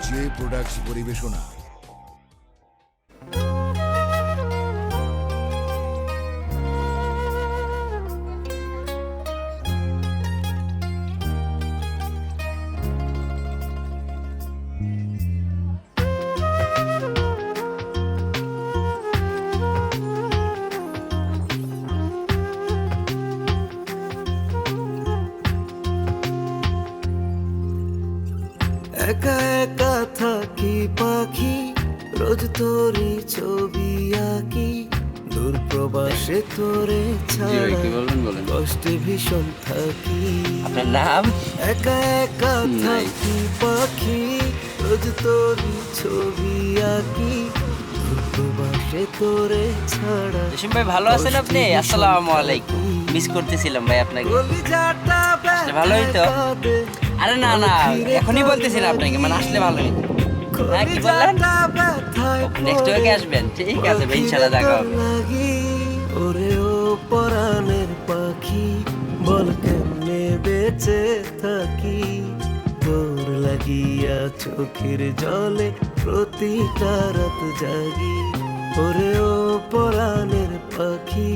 J products পরিবেশনা। একা একা থাকি পাখি, রোজ তোরই ছবি আঁকি, দূর প্রবাসে তোরে ছাড়া কষ্টে ভীষণ থাকি। আপনার নাম? একা একা থাকি পাখি, রোজ তোরই ছবি আঁকি, দূর প্রবাসে তোরে ছাড়া। জসিম ভাই ভালো আছেন আপনি? আসসালামু আলাইকুম। মিস করতেছিলাম ভাই আপনাকে। ভালো হইতো। আরে না না, এখনই বলতেছি না আপনাকে, মানে আসলে ভালো হইতো। হ্যাঁ কি বললেন? নেক্সট উইকে আসবেন? ঠিক আছে ভাই, ইনশাআল্লাহ দেখা হবে। ওরে ও পরাণের পাখি, বল কেমনে বেঁচে থাকি, তোর লাগিয়া চোখের জলে প্রতিটা রাত জাগি। ওরে ও পরাণের পাখি,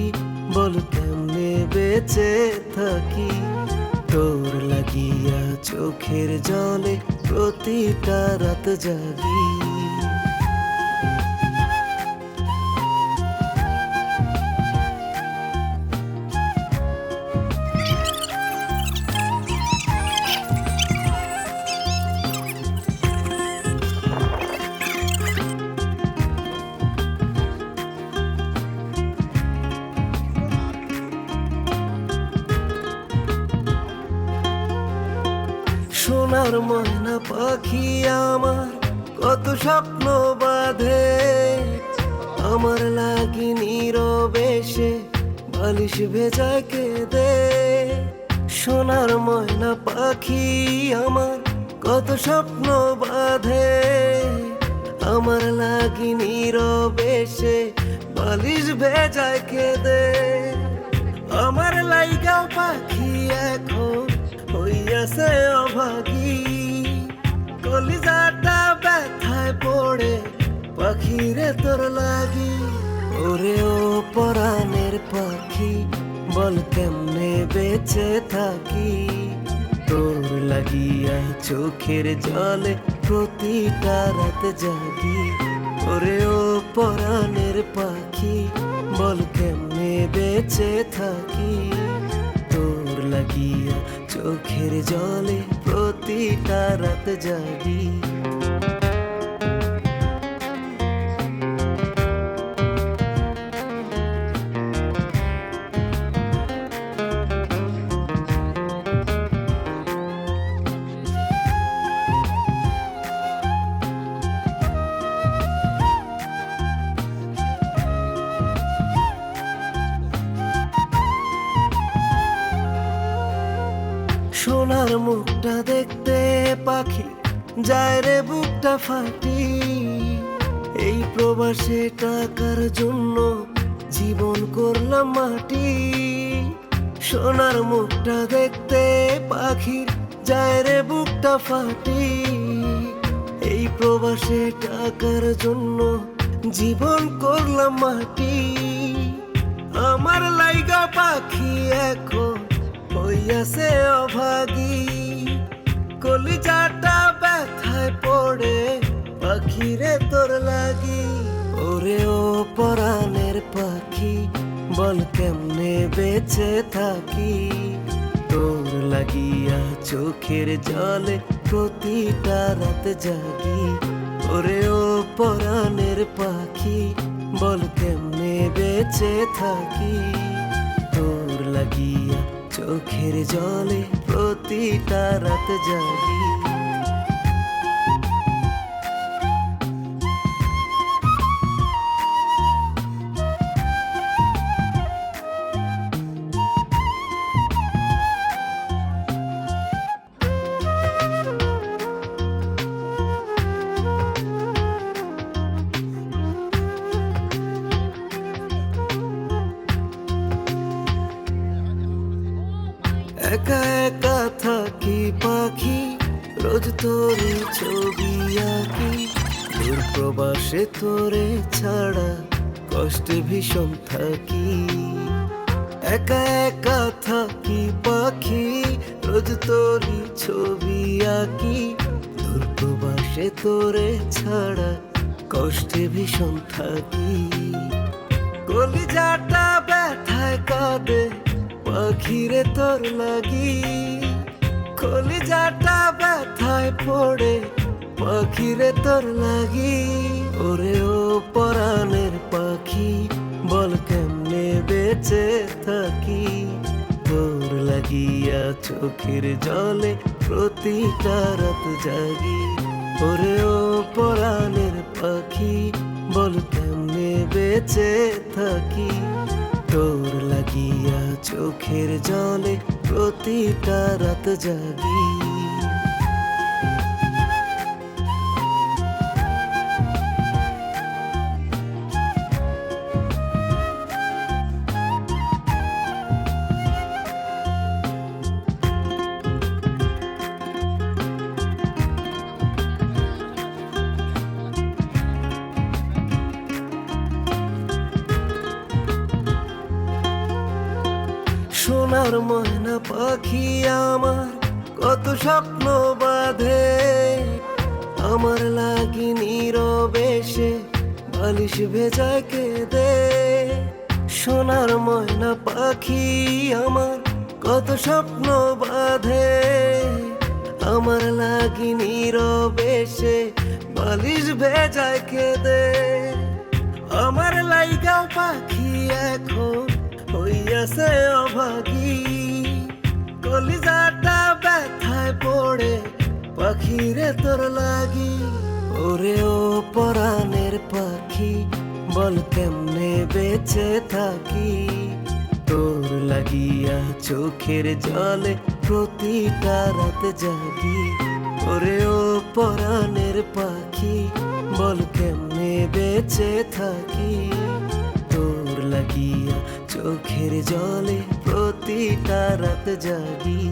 বল কেমনে বেঁচে থাকি, তোর লাগিয়া চোখের জলে প্রতিটা রাত জাগি। সোনার ময়না পাখি আমার কত স্বপ্ন বাঁধে, আমার লাগি নীরবে সে বালিশ ভেজা কেঁদে। সোনার ময়না পাখি আমার কত স্বপ্ন বাঁধে, আমার লাগি নীরবে সে বালিশ ভেজা কেঁদে। আমার লাইগাও পাখি এখন হইয়াছে অভাগী, কলিজাটা ব্যথায় পড়ে পাখিরে তোর লাগি। ওরে ও পরাণের পাখি, বল কেমনে বেঁচে থাকি, তোর লাগিয়া চোখের জলে প্রতিটা রাত জাগি। ওরে ও পরাণের পাখি, বল কেমনে বেঁচে থাকি, তোর লাগিয়া চোখের জলে প্রতিটা রাত জাগি। সোনার মুখটা দেখতে পাখি যায় রে বুকটা ফাটি, এই প্রবাসে টাকার জন্য জীবন করলাম মাটি। সোনার মুখটা দেখতে পাখি যায় রে বুকটা ফাটি, এই প্রবাসে টাকার জন্য জীবন করলাম মাটি। আমার লাইগা পাখি এখন হইয়াছে অভাগী, কলিজাটা ব্যথায় পড়ে পাখিরে তোর লাগি। ওরে ও পরাণের পাখি, বল কেমনে বেঁচে থাকি, তোর লাগিয়া চোখের জলে প্রতিটা রাত জাগি। ওরে ও পরাণের পাখি, বল কেমনে বেঁচে থাকি, তোর লাগিয়া চোখের জলে প্রতিটা রাত জাগি। একা একা থাকি পাখি, রোজ তোরে ছবি আঁকি, দূর প্রবাসে তোরে ছাড়া কষ্টে ভীষণ থাকি। একা একা থাকি পাখি, রোজ তোরি ছবি আঁকি, দূর প্রবাসে তোরে ছাড়া কষ্টে ভীষণ থাকি। কলিজাটা ব্যথায় কাঁদে পাখিরে তোর লাগি, কলিজাটা ব্যথায় পড়ে পাখিরে তোর লাগি। ওরে ও পরাণের পাখি, বল কেমনে বেঁচে থাকি, তোর লাগিয়া চোখের জলে প্রতিটা রাত জাগি। ওরে ও পরাণের পাখি, বল কেমনে বেঁচে থাকি, তোর লাগিয়া চোখের জলে প্রতিটা রাত জাগি। সোনার ময়না পাখি আমার কত স্বপ্ন বাঁধে, আমার লাগি নীরবে সে বালিশ ভেজায় কেঁদে। সোনার ময়না পাখি আমার কত স্বপ্ন বাঁধে, আমার লাগি নীরবে সে বালিশ ভেজায় কেঁদে। আমার লাইগাও পাখি এখন হইয়াছে অভাগী, কলিজাটা ব্যথায় পড়ে পাখিরে তোর লাগি। ওরে ও পরাণের পাখি, বল কেমনে বেঁচে থাকি, তোর লাগিয়া চোখের জলে প্রতিটা রাত জাগি। ওরে ও পরাণের পাখি, বল কেমনে বেঁচে থাকি, তোর লাগিয়া চোখের জলে প্রতিটা রাত জাগি।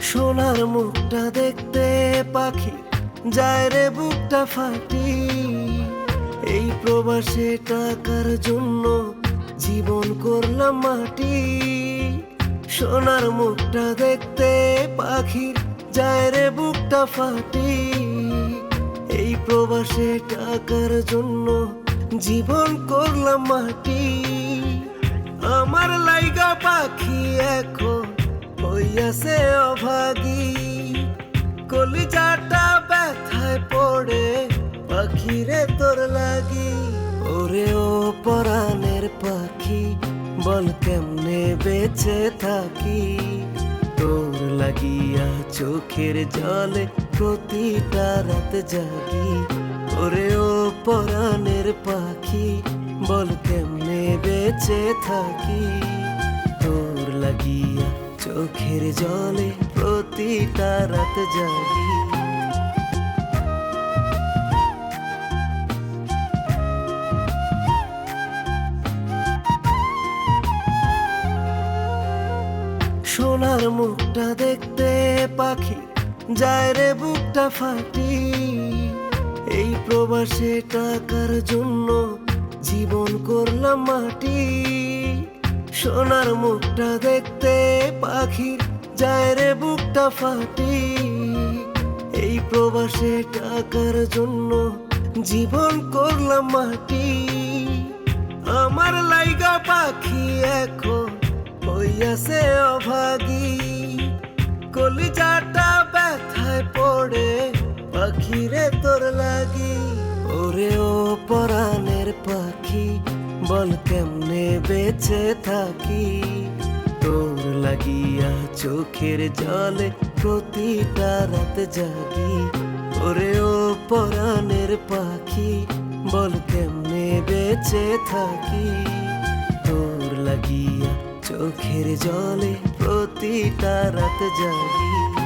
সোনার মুখটা দেখতে পাখি যায় রে বুকটা ফাটি, এই প্রবাসে টাকার জন্য জীবন করলাম মাটি। সোনার মুখটা দেখতে পাখির যায় রে বুকটা ফাটি, এই প্রবাসে টাকার জন্য জীবন করলাম মাটি। আমার লাইগা পাখি এখন হইয়াছে অভাগী, কলিজাটা ব্যথায় পড়ে পাখিরে তোর লাগি। ওরে ও পরাণের পাখি, বল কেমনে বেঁচে থাকি, তোর লাগিয়া চোখের জলে প্রতিটা রাত জাগি। ওরে ও পরাণের পাখি, বল কেমনে বেঁচে থাকি, তোর লাগিয়া চোখের জলে প্রতিটা রাত জাগি। সোনার মুখটা দেখতে পাখি যায় রে বুকটা ফাটি, এই প্রবাসে টাকার জন্য জীবন করলাম মাটি। সোনার মুখটা দেখতে পাখির যায় রে বুকটা ফাটি, এই প্রবাসে টাকার জন্য জীবন করলাম মাটি। আমার লাইগা পাখি এখন হইয়াছে অভাগী, কলিজাটা ব্যথায় পড়ে পাখিরে তোর লাগি। ওরে ও পরাণের পাখি, বল কেমনে বেঁচে থাকি, তোর লাগিয়া চোখের জলে প্রতিটা রাত জাগি। ওরে ও পরাণের পাখি, বল কেমনে বেঁচে থাকি তোর লাগিয়া চোখের জলে প্রতিটা রাত জাগি